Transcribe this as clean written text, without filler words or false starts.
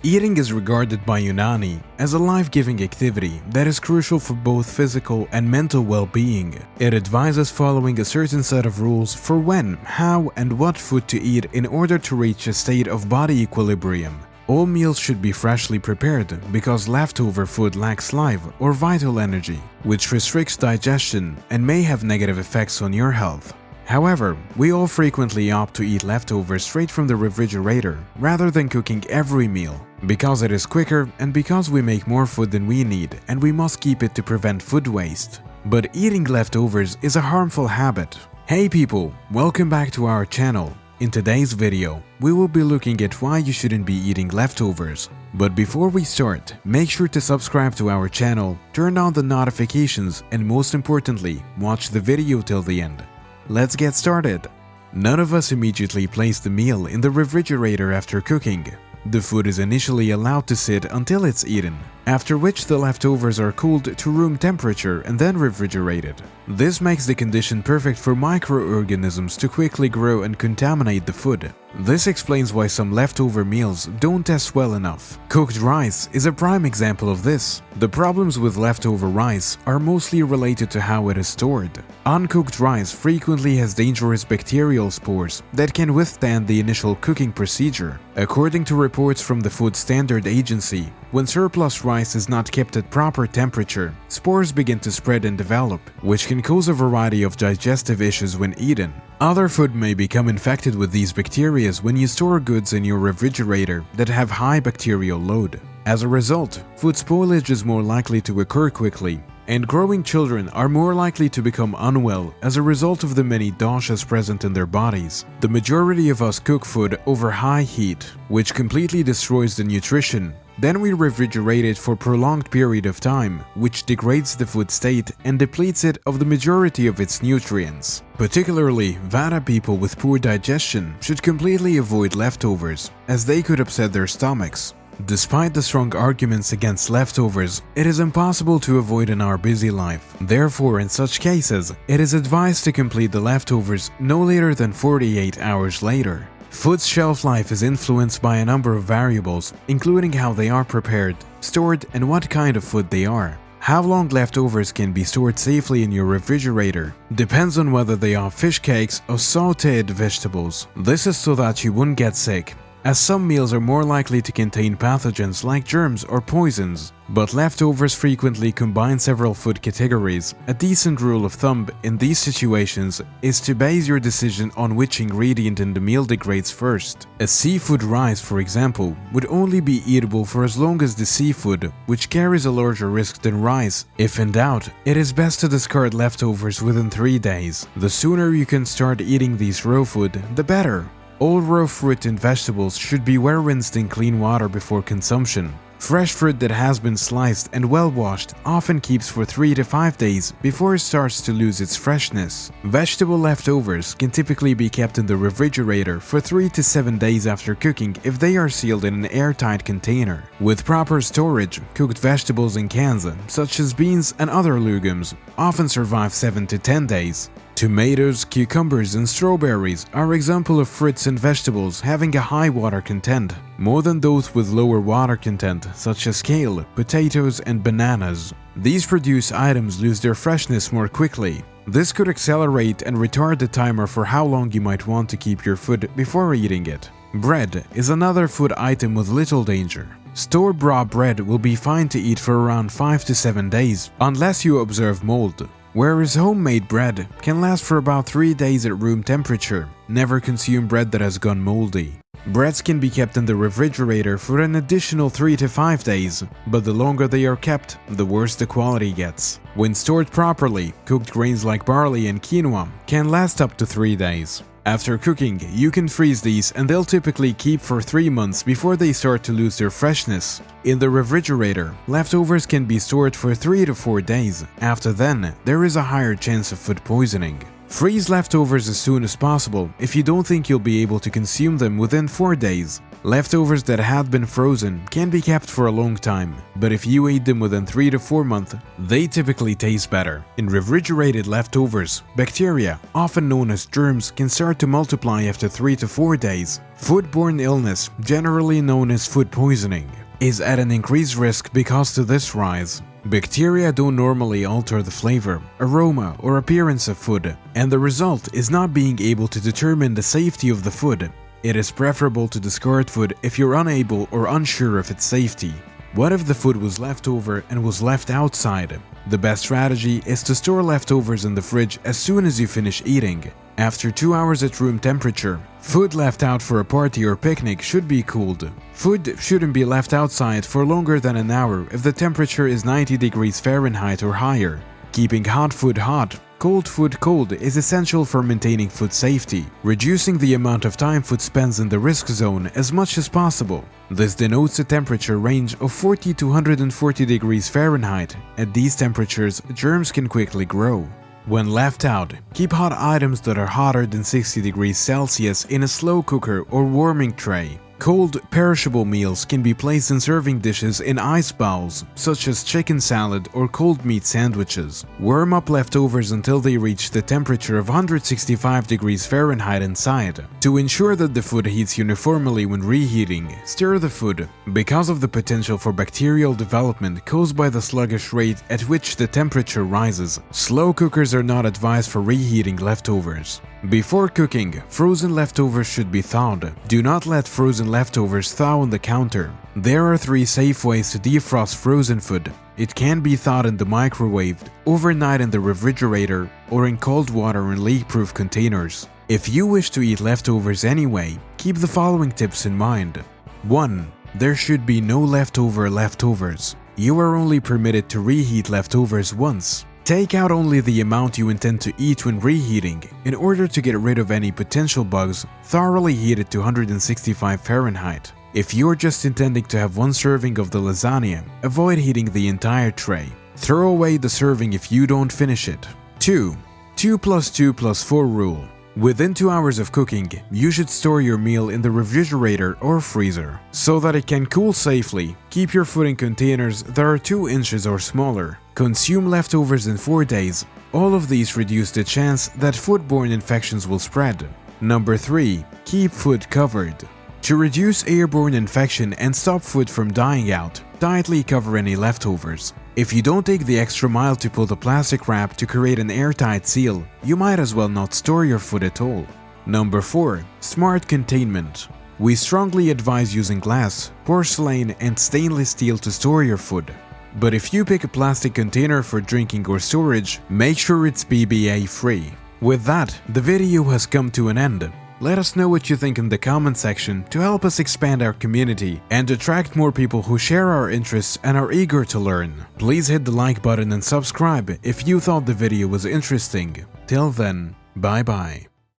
Eating is regarded by Unani as a life-giving activity that is crucial for both physical and mental well-being. It advises following a certain set of rules for when, how, and what food to eat in order to reach a state of body equilibrium. All meals should be freshly prepared because leftover food lacks life or vital energy, which restricts digestion and may have negative effects on your health. However, we all frequently opt to eat leftovers straight from the refrigerator rather than cooking every meal, because it is quicker and because we make more food than we need and we must keep it to prevent food waste. But eating leftovers is a harmful habit. Hey people, welcome back to our channel. In today's video, we will be looking at why you shouldn't be eating leftovers. But before we start, make sure to subscribe to our channel, turn on the notifications, and most importantly, watch the video till the end. Let's get started. None of us immediately place the meal in the refrigerator after cooking. The food is initially allowed to sit until it's eaten, after which the leftovers are cooled to room temperature and then refrigerated. This makes the condition perfect for microorganisms to quickly grow and contaminate the food. This explains why some leftover meals don't test well enough. Cooked rice is a prime example of this. The problems with leftover rice are mostly related to how it is stored. Uncooked rice frequently has dangerous bacterial spores that can withstand the initial cooking procedure. According to reports from the Food Standard Agency, when surplus rice is not kept at proper temperature, spores begin to spread and develop, which can cause a variety of digestive issues when eaten. Other food may become infected with these bacteria when you store goods in your refrigerator that have high bacterial load. As a result, food spoilage is more likely to occur quickly, and growing children are more likely to become unwell as a result of the many doshas present in their bodies. The majority of us cook food over high heat, which completely destroys the nutrition. Then we refrigerate it for a prolonged period of time, which degrades the food state and depletes it of the majority of its nutrients. Particularly, Vata people with poor digestion should completely avoid leftovers, as they could upset their stomachs. Despite the strong arguments against leftovers, it is impossible to avoid in our busy life. Therefore, in such cases, it is advised to complete the leftovers no later than 48 hours later. Food's shelf life is influenced by a number of variables, including how they are prepared, stored, and what kind of food they are. How long leftovers can be stored safely in your refrigerator depends on whether they are fish cakes or sautéed vegetables. This is so that you won't get sick, as some meals are more likely to contain pathogens like germs or poisons. But leftovers frequently combine several food categories. A decent rule of thumb in these situations is to base your decision on which ingredient in the meal degrades first. A seafood rice, for example, would only be eatable for as long as the seafood, which carries a larger risk than rice. If in doubt, it is best to discard leftovers within 3 days. The sooner you can start eating these raw food, the better. All raw fruit and vegetables should be well rinsed in clean water before consumption. Fresh fruit that has been sliced and well washed often keeps for 3 to 5 days before it starts to lose its freshness. Vegetable leftovers can typically be kept in the refrigerator for 3 to 7 days after cooking if they are sealed in an airtight container. With proper storage, cooked vegetables in cans, such as beans and other legumes, often survive 7 to 10 days. Tomatoes, cucumbers, and strawberries are examples of fruits and vegetables having a high water content, more than those with lower water content, such as kale, potatoes, and bananas. These produce items lose their freshness more quickly. This could accelerate and retard the timer for how long you might want to keep your food before eating it. Bread is another food item with little danger. Stored raw bread will be fine to eat for around 5 to 7 days, unless you observe mold. Whereas homemade bread can last for about 3 days at room temperature. Never consume bread that has gone moldy. Breads can be kept in the refrigerator for an additional 3 to 5 days, but the longer they are kept, the worse the quality gets. When stored properly, cooked grains like barley and quinoa can last up to 3 days. After cooking, you can freeze these and they'll typically keep for 3 months before they start to lose their freshness. In the refrigerator, leftovers can be stored for 3 to 4 days. After then, there is a higher chance of food poisoning. Freeze leftovers as soon as possible if you don't think you'll be able to consume them within 4 days. Leftovers that had been frozen can be kept for a long time, but if you eat them within 3 to 4 months, they typically taste better. In refrigerated leftovers, bacteria, often known as germs, can start to multiply after 3 to 4 days. Foodborne illness, generally known as food poisoning, is at an increased risk because of this rise. Bacteria don't normally alter the flavor, aroma, or appearance of food, and the result is not being able to determine the safety of the food. It is preferable to discard food if you're unable or unsure of its safety. What if the food was left over and was left outside? The best strategy is to store leftovers in the fridge as soon as you finish eating. After 2 hours at room temperature, food left out for a party or picnic should be cooled. Food shouldn't be left outside for longer than an hour if the temperature is 90 degrees Fahrenheit or higher. Keeping hot food hot, cold food cold is essential for maintaining food safety, reducing the amount of time food spends in the risk zone as much as possible. This denotes a temperature range of 40 to 140 degrees Fahrenheit. At these temperatures, germs can quickly grow. When left out, keep hot items that are hotter than 60 degrees Celsius in a slow cooker or warming tray. Cold, perishable meals can be placed in serving dishes in ice bowls, such as chicken salad or cold meat sandwiches. Warm up leftovers until they reach the temperature of 165 degrees Fahrenheit inside. To ensure that the food heats uniformly when reheating, stir the food. Because of the potential for bacterial development caused by the sluggish rate at which the temperature rises, slow cookers are not advised for reheating leftovers. Before cooking, frozen leftovers should be thawed. Do not let frozen leftovers thaw on the counter. There are 3 safe ways to defrost frozen food. It can be thawed in the microwave, overnight in the refrigerator, or in cold water in leak-proof containers. If you wish to eat leftovers anyway, keep the following tips in mind. 1. There should be no leftovers. You are only permitted to reheat leftovers once. Take out only the amount you intend to eat when reheating. In order to get rid of any potential bugs, thoroughly heat it to 165 Fahrenheit. If you're just intending to have 1 serving of the lasagna, avoid heating the entire tray. Throw away the serving if you don't finish it. 2. 2 plus 2 plus 4 rule. Within 2 hours of cooking, you should store your meal in the refrigerator or freezer, so that it can cool safely. Keep your food in containers that are 2 inches or smaller. Consume leftovers in 4 days. All of these reduce the chance that foodborne infections will spread. Number 3. Keep food covered. To reduce airborne infection and stop food from dying out, tightly cover any leftovers. If you don't take the extra mile to pull the plastic wrap to create an airtight seal, you might as well not store your food at all. Number 4. Smart containment. We strongly advise using glass, porcelain, and stainless steel to store your food. But if you pick a plastic container for drinking or storage, make sure it's PBA free. With that, the video has come to an end. Let us know what you think in the comment section to help us expand our community and attract more people who share our interests and are eager to learn. Please hit the like button and subscribe if you thought the video was interesting. Till then, bye bye.